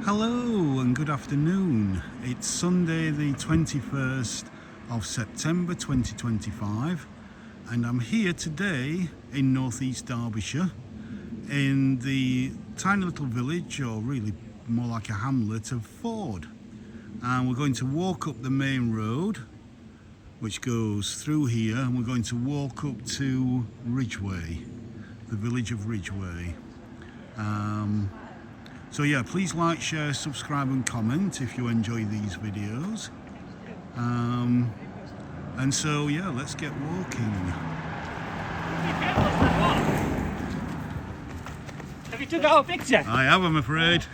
Hello and good afternoon. It's Sunday the 21st of September 2025 and I'm here today in northeast Derbyshire in the tiny little village, or really more like a hamlet, of Ford. And we're going to walk up the main road which goes through here, and we're going to walk up to Ridgeway, the village of Ridgeway. So yeah, please like, share, subscribe and comment if you enjoy these videos. And so yeah, let's get walking. Have you took our picture? I have, I'm afraid.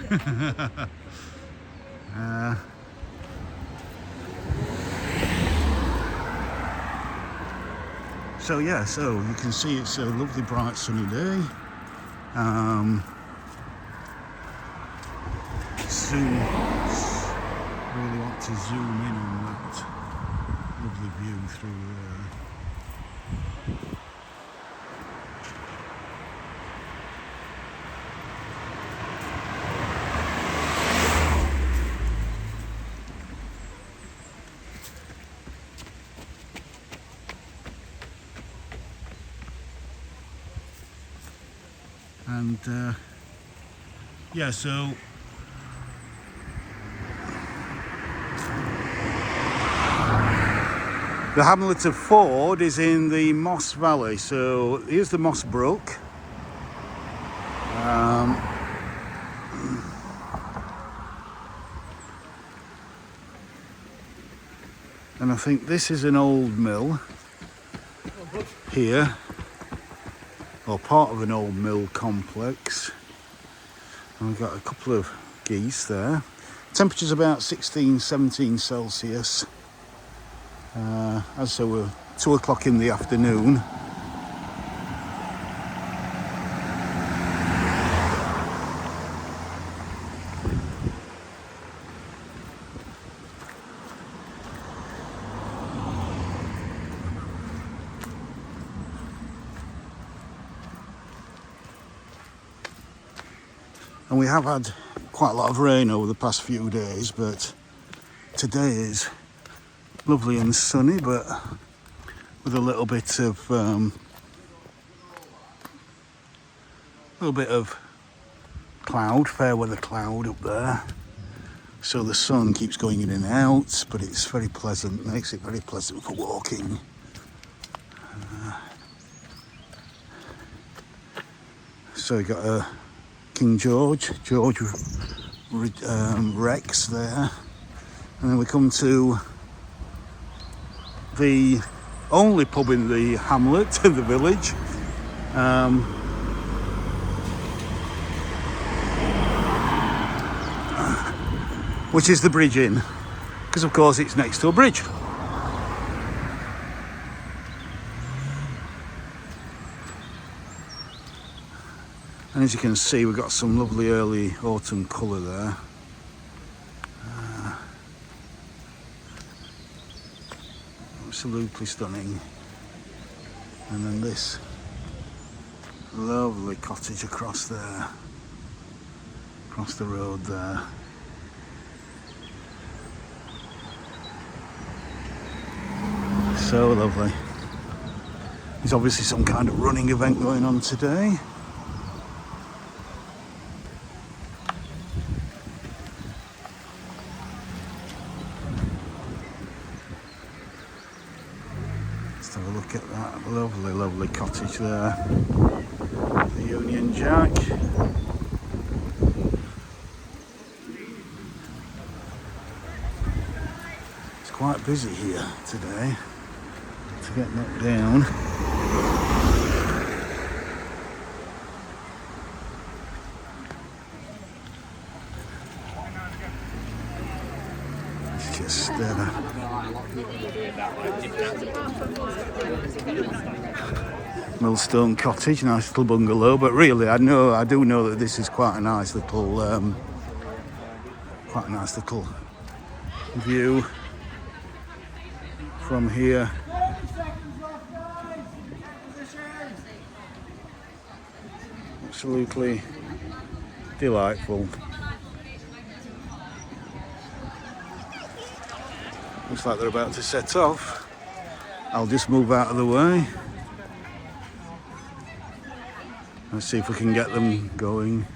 So yeah, so you can see it's a lovely bright sunny day. Really want to zoom in on that lovely view through there. And yeah, so the hamlet of Ford is in the Moss Valley. So here's the Moss Brook. And I think this is an old mill here, or part of an old mill complex. And we've got a couple of geese there. Temperature's about 16-17 Celsius. As I say, we're 2 o'clock in the afternoon. And we have had quite a lot of rain over the past few days, but today is lovely and sunny, but with a little bit of cloud, fair weather cloud up there. So the sun keeps going in and out, but it's very pleasant, makes it very pleasant for walking. So we got a King George Rex there, and then we come to the only pub in the hamlet, in the village, which is the Bridge Inn, because of course it's next to a bridge. And as you can see, we've got some lovely early autumn colour there. Absolutely stunning. And then this lovely cottage across there, across the road there. So lovely. There's obviously some kind of running event going on today. Let's have a look at that lovely, lovely cottage there. The Union Jack. It's quite busy here today to get knocked down. It's just Millstone Cottage, nice little bungalow, but really I do know that this is quite a nice little view from here. Absolutely delightful. Looks like they're about to set off. I'll just move out of the way. Let's see if we can get them going.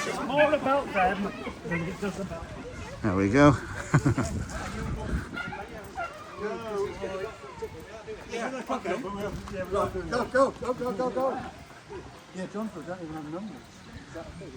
It's more about them than it does about. There we go. Go. Yeah, Johnford don't even have numbers. Is that okay?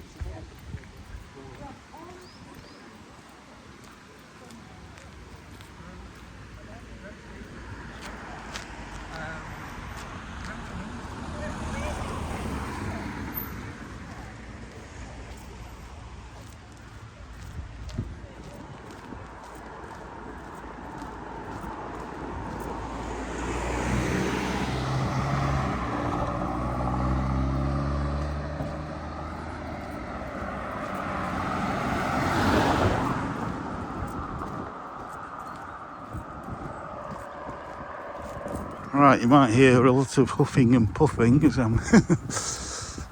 Right, you might hear a lot of huffing and puffing as I'm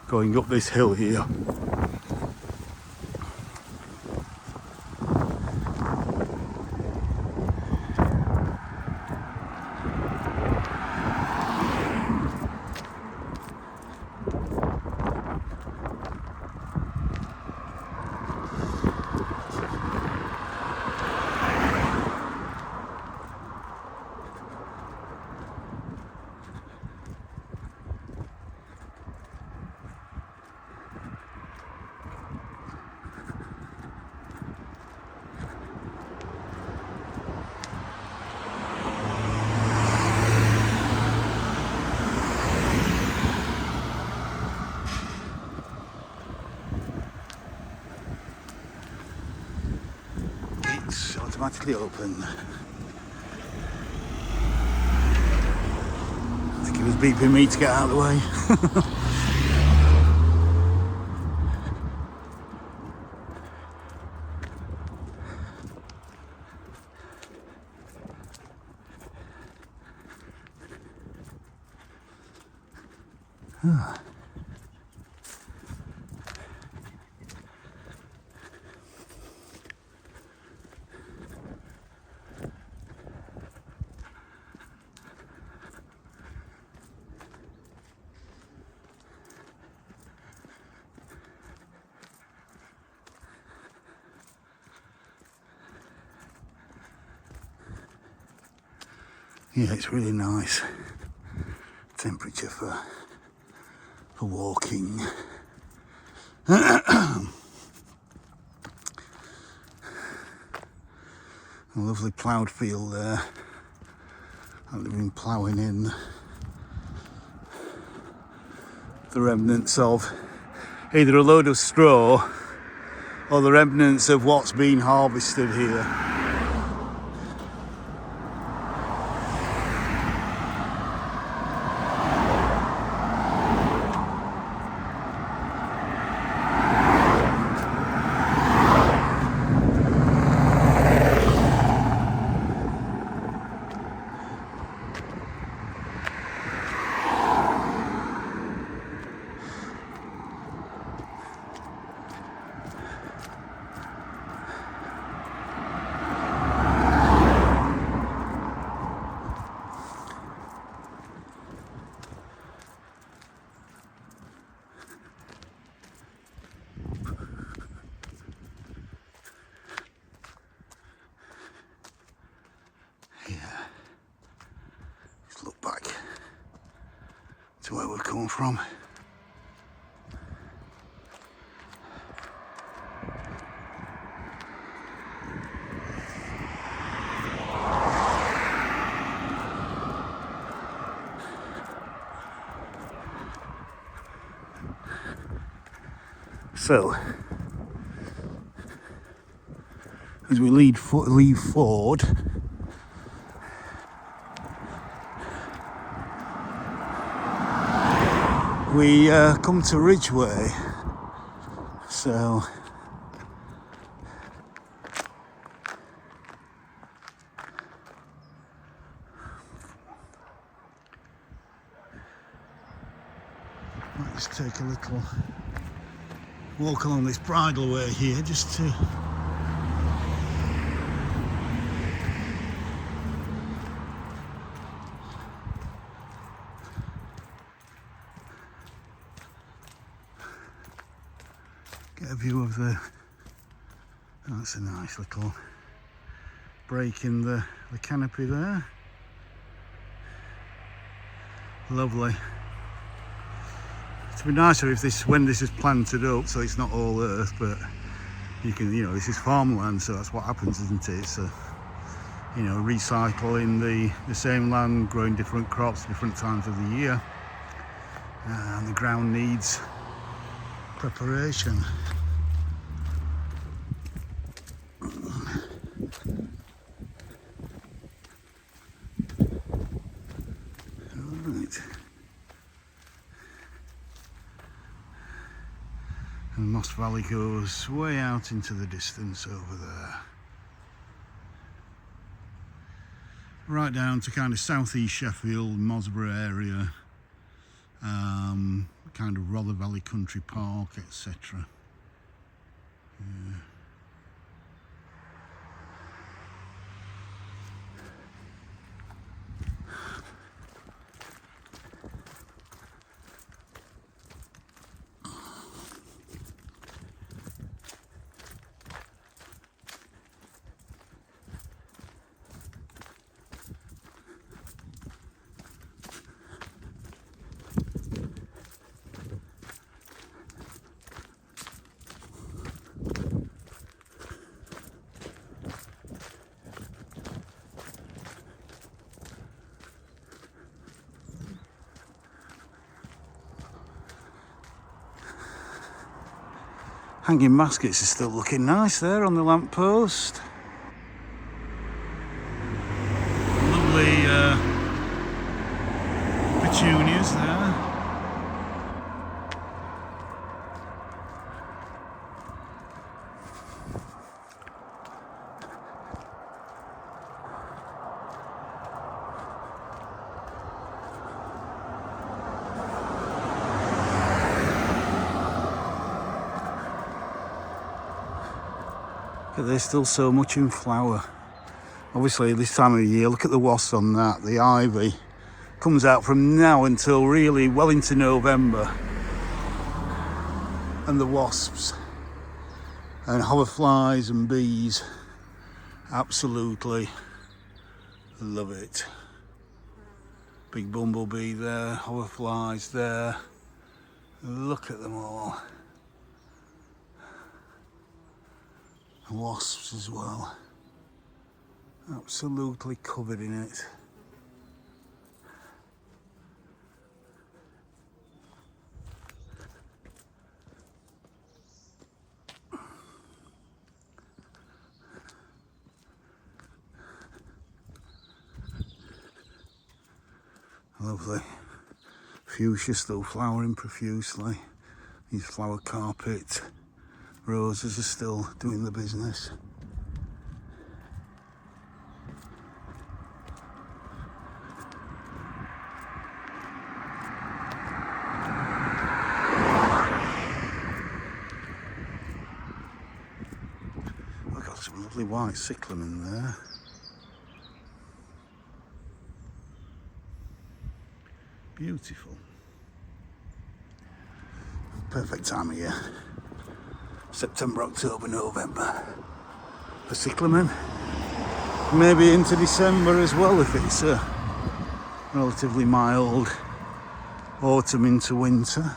going up this hill here. It's automatically open. I think it was beeping me to get out of the way. Yeah, it's really nice temperature for walking. A lovely ploughed field there. And they've been ploughing in the remnants of either a load of straw or the remnants of what's been harvested here. Look back to where we're coming from. So, as we leave forward, we come to Ridgeway. So Just take a little walk along this bridleway here just to get a view of the, that's a nice little break in the canopy there. Lovely. It'd be nicer if this, when this is planted up, so it's not all earth, but you can, you know, this is farmland, so that's what happens, isn't it? It's you know, recycling the same land, growing different crops, different times of the year, and the ground needs preparation. Right. And Moss Valley goes way out into the distance over there. Right down to kind of southeast Sheffield, Mosborough area, kind of Rother Valley Country Park, etc. Yeah. Hanging baskets are still looking nice there on the lamppost. Lovely petunias there. But there's still so much in flower. Obviously this time of the year, look at the wasps on that. The ivy comes out from now until really well into November. And the wasps and hoverflies and bees absolutely love it. Big bumblebee there, hoverflies there. Look at them all. Wasps as well, absolutely covered in it. Lovely. Fuchsia still flowering profusely. These flower carpet roses are still doing the business. I've got some lovely white cyclamen there. Beautiful. Perfect time of year. September, October, November for cyclamen. Maybe into December as well if it's a relatively mild autumn into winter.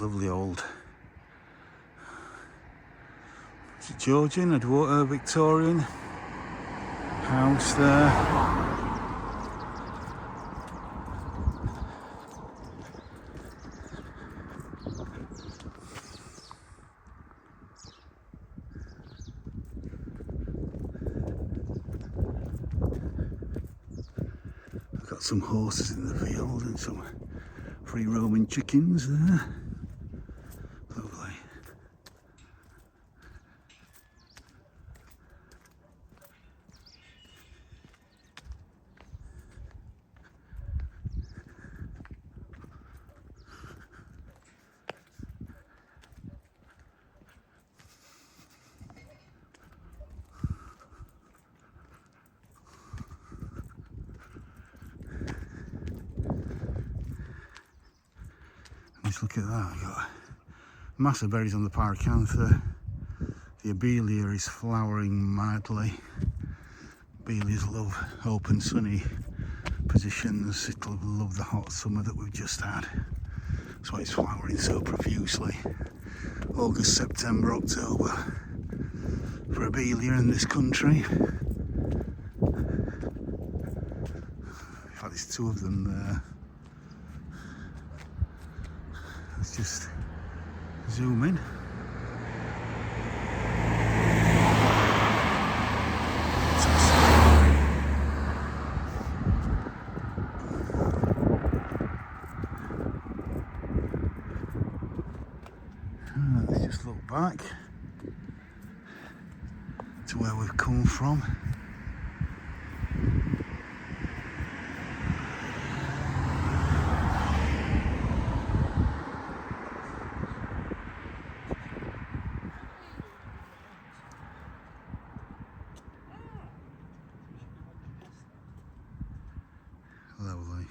Lovely old It's a Georgian, Victorian house there. I've got some horses in the field and some free roaming chickens there. Lovely. Just look at that, I've got massive berries on the pyracantha. The abelia is flowering madly. Abelias love open sunny positions. It'll love the hot summer that we've just had. That's why it's flowering so profusely. August, September, October for abelia in this country. In fact, there's two of them there. Let's just zoom in. Let's just look back to where we've come from. Lovely.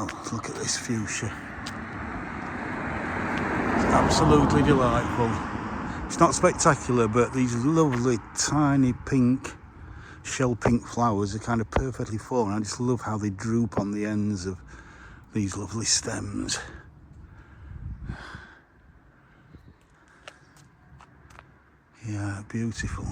Oh, look at this fuchsia. It's absolutely delightful. It's not spectacular, but these lovely tiny pink, shell pink flowers are kind of perfectly formed. I just love how they droop on the ends of these lovely stems. Yeah, beautiful.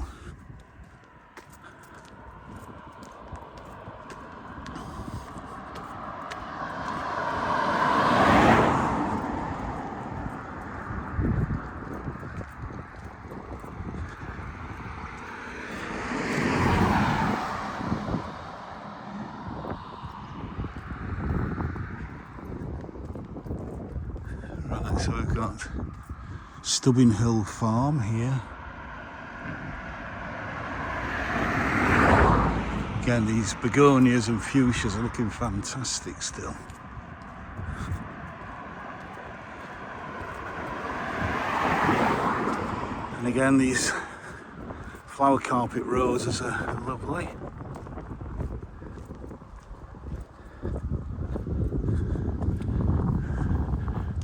Right, so we've got Stubbing Hill Farm here. Again, these begonias and fuchsias are looking fantastic still. And again, these flower carpet roses are lovely.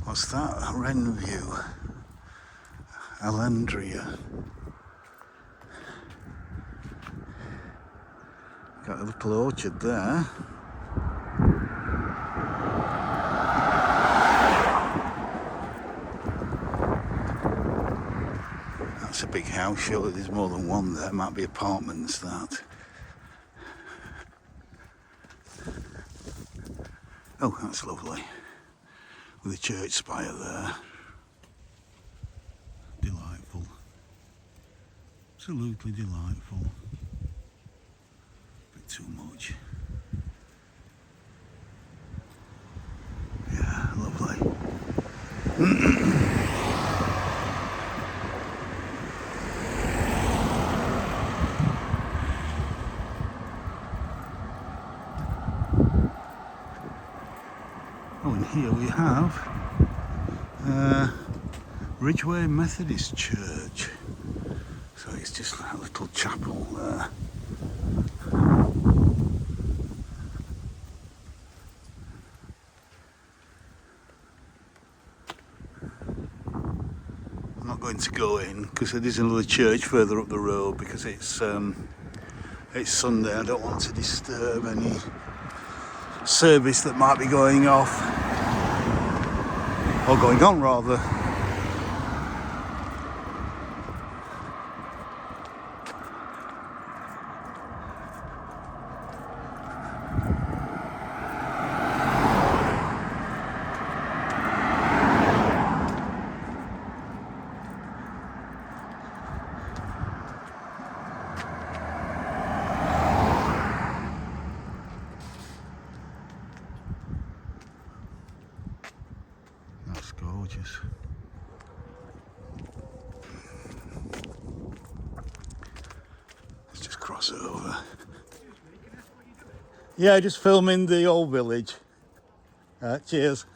What's that? Renview. Alendria. Got a little orchard there. That's a big house, surely there's more than one there. Might be apartments, that. Oh, that's lovely. With a church spire there. Delightful. Absolutely delightful. Bit too much. Yeah, lovely. Oh, and here we have Ridgeway Methodist Church. So it's just a little chapel there. going to go in because there is another church further up the road because it's Sunday. I don't want to disturb any service that might be going off or going on rather. That's gorgeous. Let's just cross over. Yeah, just filming the old village. Cheers.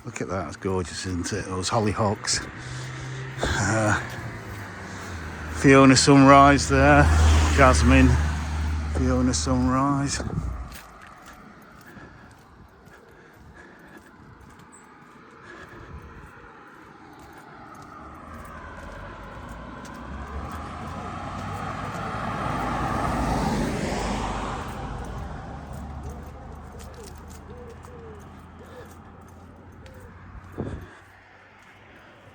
Look at that, it's gorgeous, isn't it? Those hollyhocks. Fiona sunrise there. Jasmine. Fiona sunrise.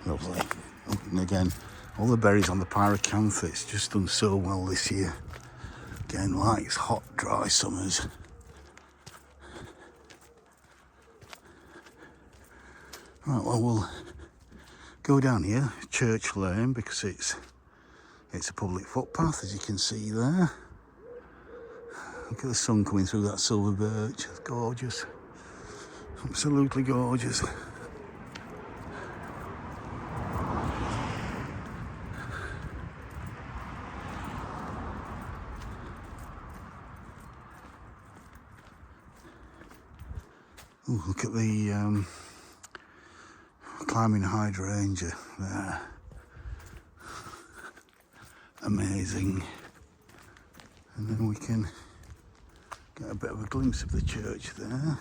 Lovely. And again, all the berries on the pyracantha, it's just done so well this year. Again, likes hot, dry summers. Right, well, we'll go down here, Church Lane, because it's a public footpath, as you can see there. Look at the sun coming through that silver birch. It's gorgeous. Absolutely gorgeous. Ooh, look at the climbing hydrangea there. Amazing. And then we can get a bit of a glimpse of the church there.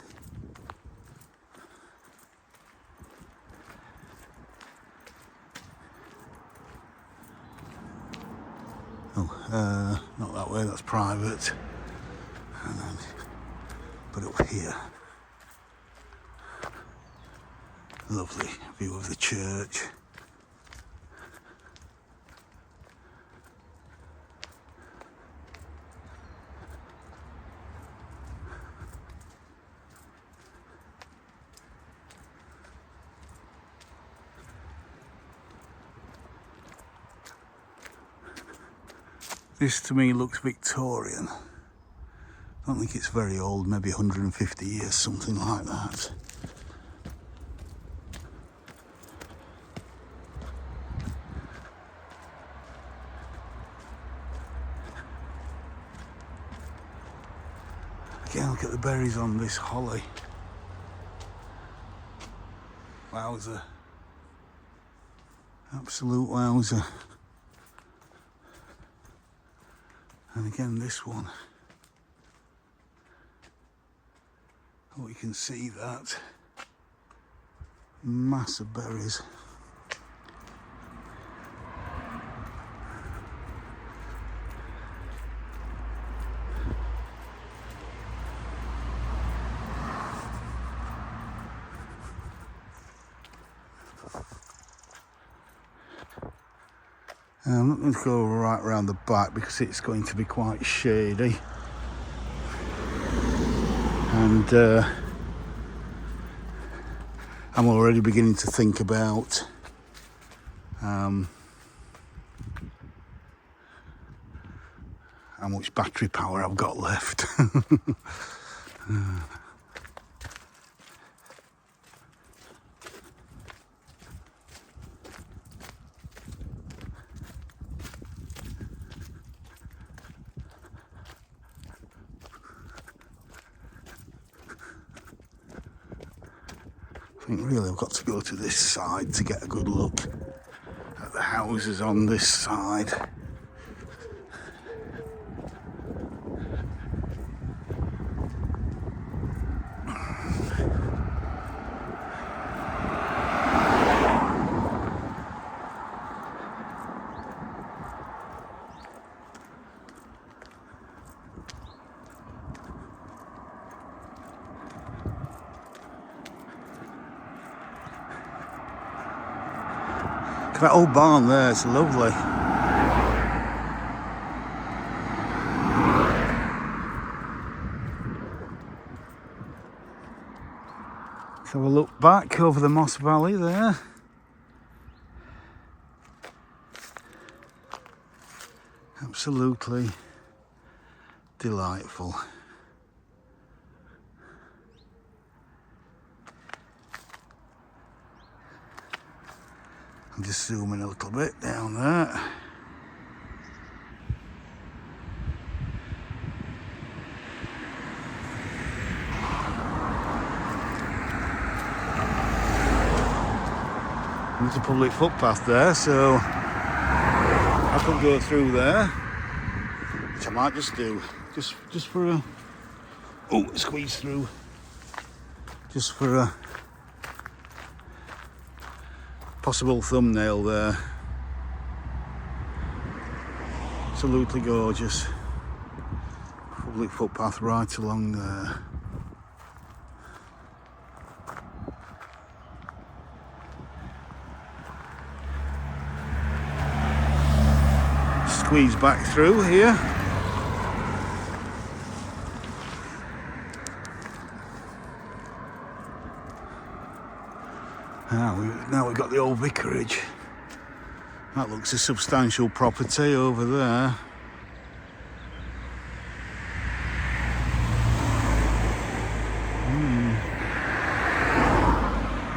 Oh, not that way, that's private. And then, but up here, lovely view of the church. This to me looks Victorian. I don't think it's very old, maybe 150 years, something like that. Again, look at the berries on this holly. Wowzer. Absolute wowzer. And again, this one. Oh, you can see that. Massive berries. I'm not going to go right around the back because it's going to be quite shady. And I'm already beginning to think about how much battery power I've got left. I think really I've got to go to this side to get a good look at the houses on this side. Look at that old barn there, it's lovely. Let's have a look back over the Moss Valley there. Absolutely delightful. I'm just zooming a little bit down there. There's a public footpath there, so I could go through there, which I might just do, just for a, squeeze through, just for a possible thumbnail there. Absolutely gorgeous. Public footpath right along there. Squeeze back through here. Now we've got the old vicarage. That looks a substantial property over there.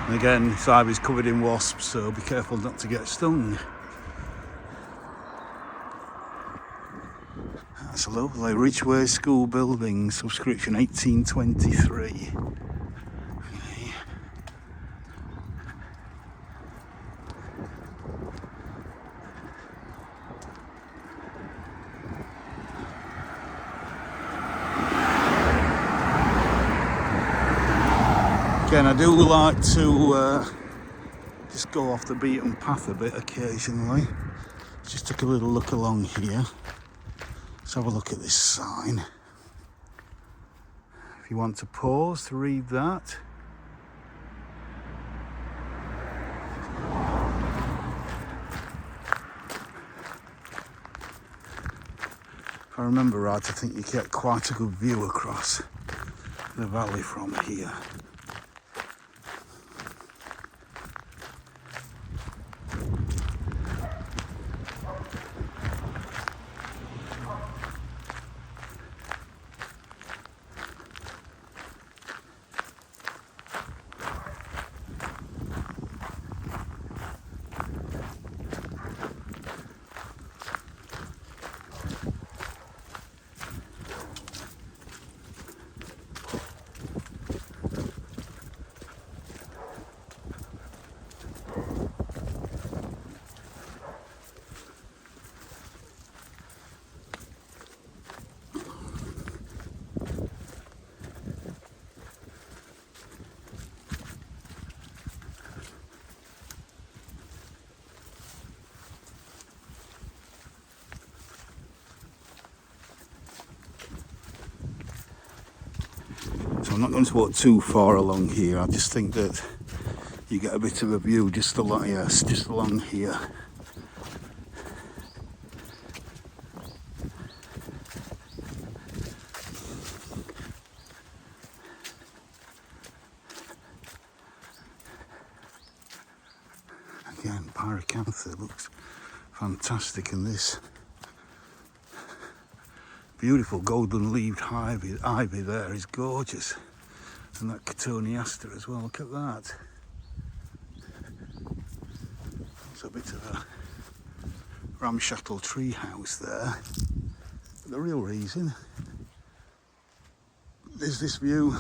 And again, this ivy's covered in wasps, so be careful not to get stung. That's a lovely Ridgeway school building, subscription 1823. Okay. Again, I do like to just go off the beaten path a bit occasionally. Just take a little look along here. Let's have a look at this sign. If you want to pause to read that. If I remember right, I think you get quite a good view across the valley from here. So I'm not going to walk too far along here. I just think that you get a bit of a view just along here. Again, pyracantha looks fantastic in this. Beautiful golden leaved ivy there is gorgeous. And that cotoneaster as well, look at that. It's a bit of a ramshackle tree house there. But the real reason is this view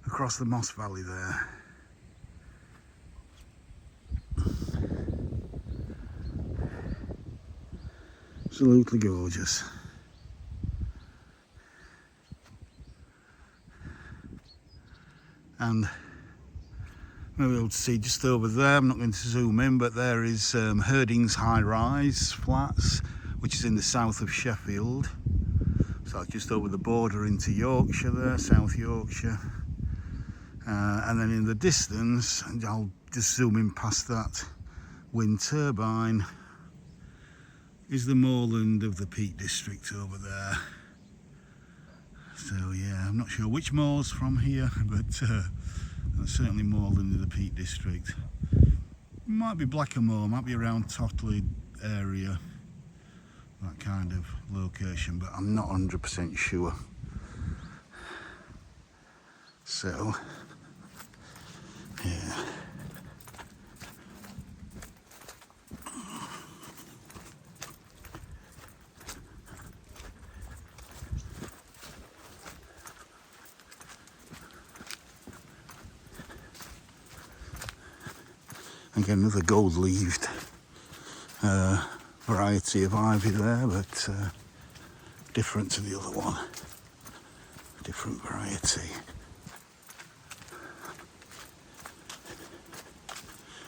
across the Moss Valley there. Absolutely gorgeous. And maybe able to see just over there, I'm not going to zoom in, but there is Herding's High Rise Flats, which is in the south of Sheffield. So just over the border into Yorkshire there, South Yorkshire. And then in the distance, and I'll just zooming past that wind turbine is the moorland of the Peak District over there. So yeah, I'm not sure which moors from here, but that's certainly moorland of the Peak District. Might be Blackamoor, might be around Totley area, that kind of location, but I'm not 100% sure. So yeah. Again, another gold-leaved variety of ivy there, but different to the other one. Different variety.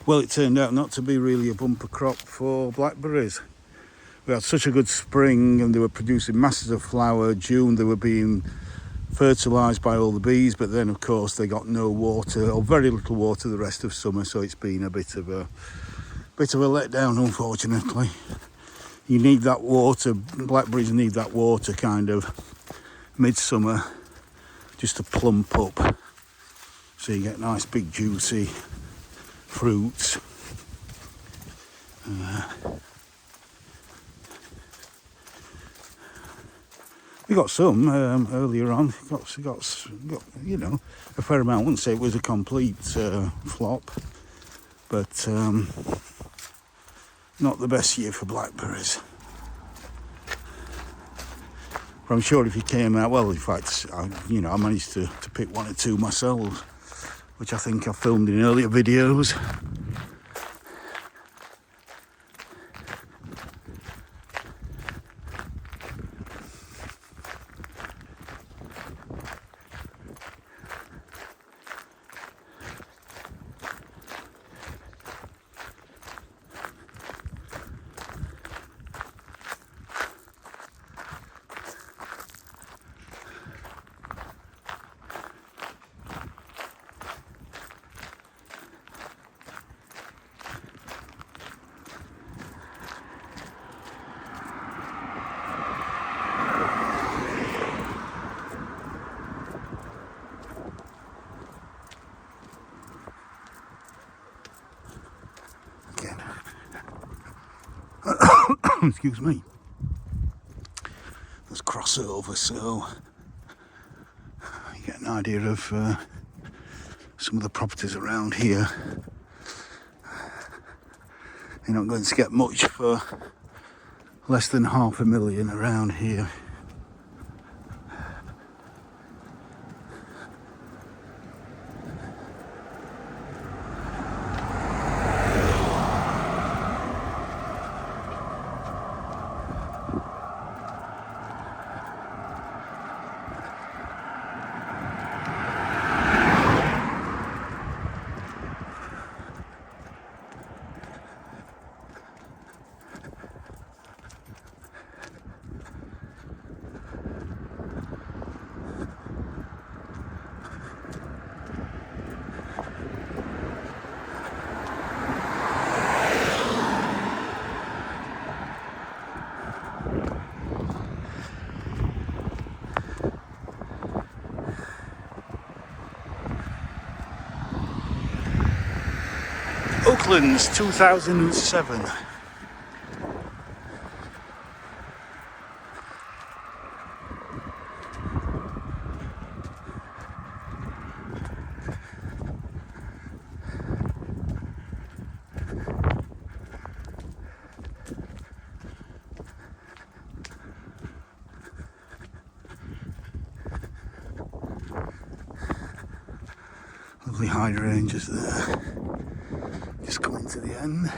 Well, it turned out not to be really a bumper crop for blackberries. We had such a good spring and they were producing masses of flower. June they were being fertilised by all the bees, but then of course they got no water or very little water the rest of summer, so it's been a bit of a letdown, unfortunately. You need that water, blackberries need that water kind of midsummer just to plump up, so you get nice big juicy fruits. We got some earlier on. Got you know, a fair amount. I wouldn't say it was a complete flop, but not the best year for blackberries. But I'm sure if you came out, well, in fact, I managed to pick one or two myself, which I think I filmed in earlier videos. Excuse me. Let's cross over so you get an idea of some of the properties around here. You're not going to get much for less than $500,000 around here. Oaklands 2007. Lovely hydrangeas there. Just coming to the end.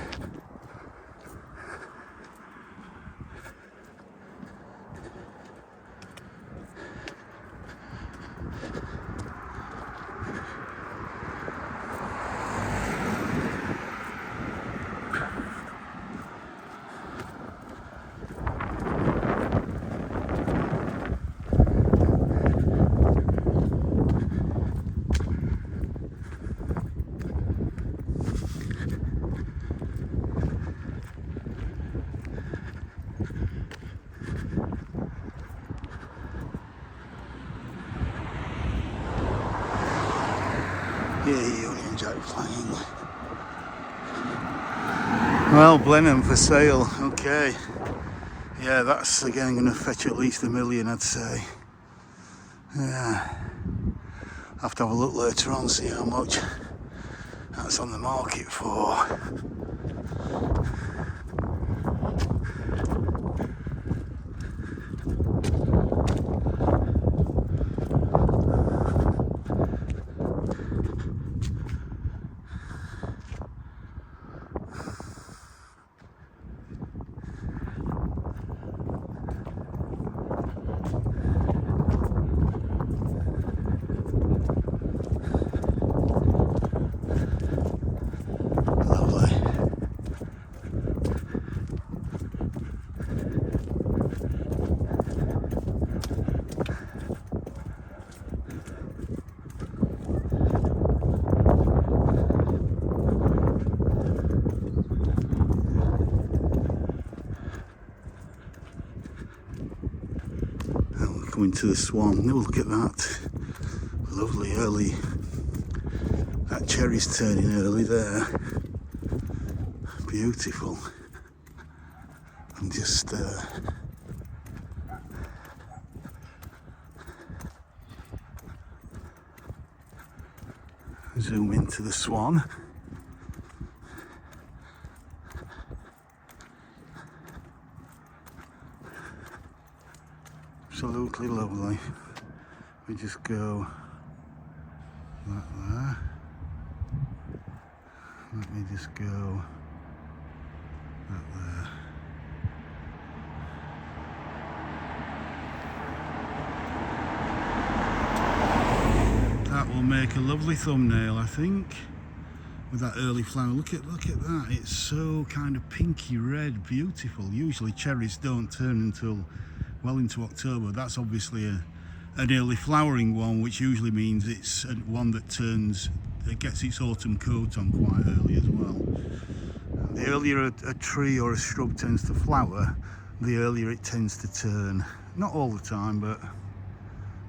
Well, Blenheim for sale. Okay. Yeah, that's again going to fetch at least $1 million, I'd say. Yeah. I'll have to have a look later on, see how much that's on the market for. Coming to the Swan. Oh, look at that. Lovely early. That cherry's turning early there. Beautiful. I'm just zoom into the Swan. Absolutely lovely. We just go like there. Let me just go like there. That will make a lovely thumbnail, I think, with that early flower. Look at that. It's so kind of pinky red, beautiful. Usually cherries don't turn until well into October. That's obviously an early flowering one, which usually means it's one that gets its autumn coat on quite early as well. The earlier a tree or a shrub tends to flower, the earlier it tends to turn. Not all the time, but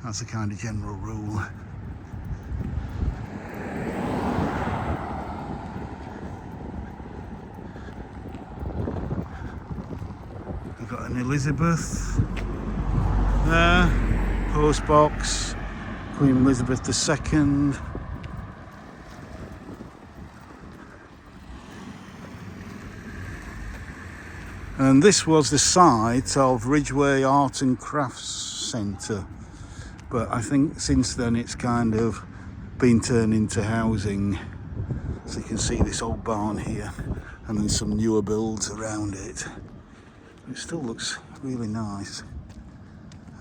that's a kind of general rule. We've got an Elizabeth there, post box, Queen Elizabeth II. And this was the site of Ridgeway Art and Crafts Centre, but I think since then it's kind of been turned into housing. So you can see this old barn here, and then some newer builds around it. It still looks really nice.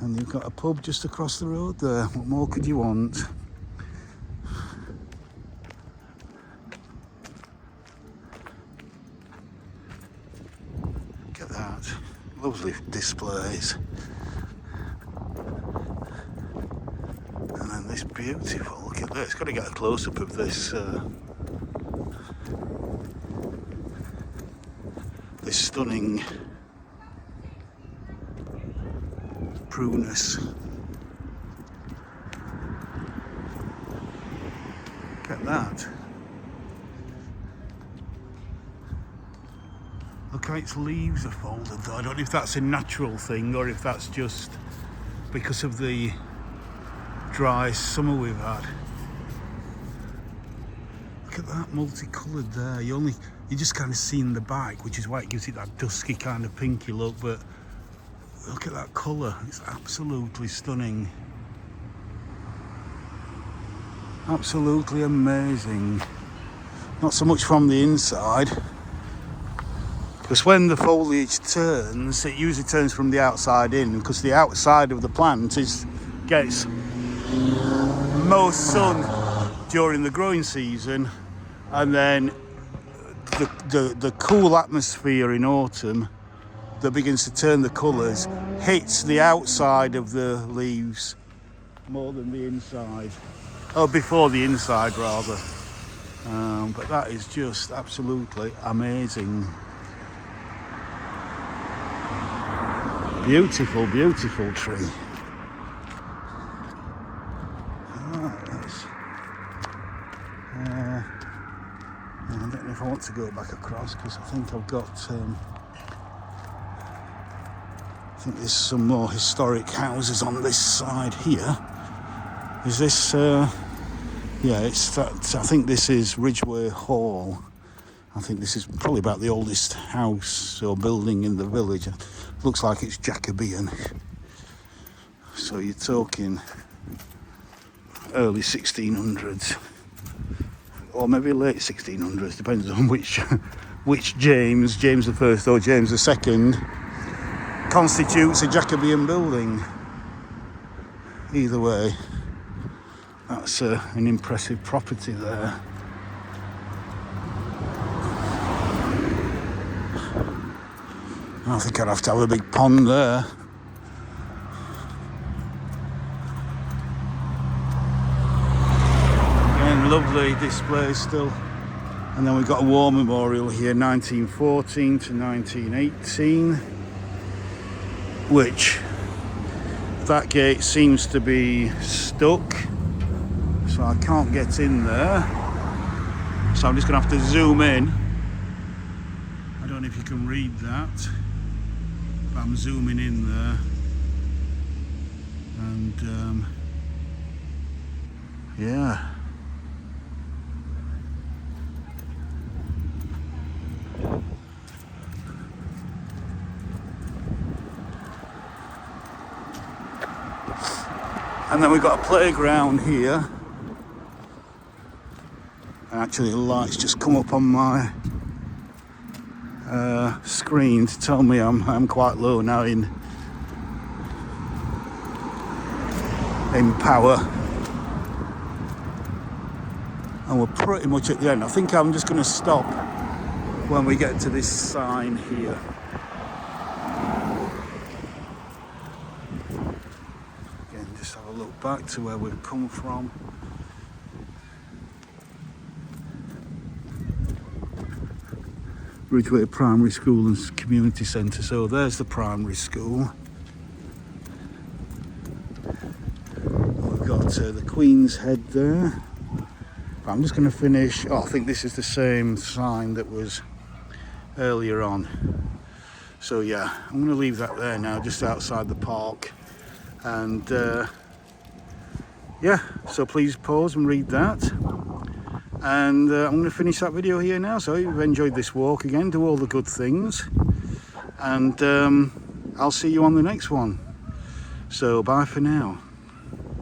And you've got a pub just across the road there. What more could you want? Look at that. Lovely displays. And then this beautiful, look at this. Got to get a close-up of this this stunning prunus. Look at that. Look how its leaves are folded though. I don't know if that's a natural thing or if that's just because of the dry summer we've had. Look at that, multicoloured there. You just kind of see in the back, which is why it gives it that dusky kind of pinky look, but look at that colour, it's absolutely stunning. Absolutely amazing. Not so much from the inside, because when the foliage turns, it usually turns from the outside in, because the outside of the plant gets most sun during the growing season, and then the cool atmosphere in autumn that begins to turn the colours hits the outside of the leaves more than the inside, or before the inside rather. But that is just absolutely amazing. Beautiful, beautiful tree. I don't know if I want to go back across because I think I've got I think there's some more historic houses on this side here. Is this yeah, it's that. I think this is Ridgeway Hall. I think this is probably about the oldest house or building in the village. It looks like it's Jacobean. So you're talking early 1600s, or maybe late 1600s, depends on which James I or James II constitutes a Jacobean building. Either way, that's an impressive property there. I think I'd have to have a big pond there. Again, lovely display still. And then we've got a war memorial here, 1914 to 1918, which that gate seems to be stuck, so I can't get in there. So I'm just going to have to zoom in. I don't know if you can read that, but I'm zooming in there. And yeah. And then we've got a playground here. And actually the lights just come up on my screen to tell me I'm quite low now in power. And we're pretty much at the end. I think I'm just going to stop when we get to this sign here. Again, just have a look back to where we've come from. Ridgeway Primary School and Community Centre. So there's the primary school. We've got the Queen's Head there. I'm just going to finish. Oh, I think this is the same sign that was earlier on. So yeah, I'm going to leave that there now, just outside the park. And yeah, so please pause and read that. And I'm going to finish that video here now. So you've enjoyed this walk again, do all the good things, and I'll see you on the next one. So bye for now.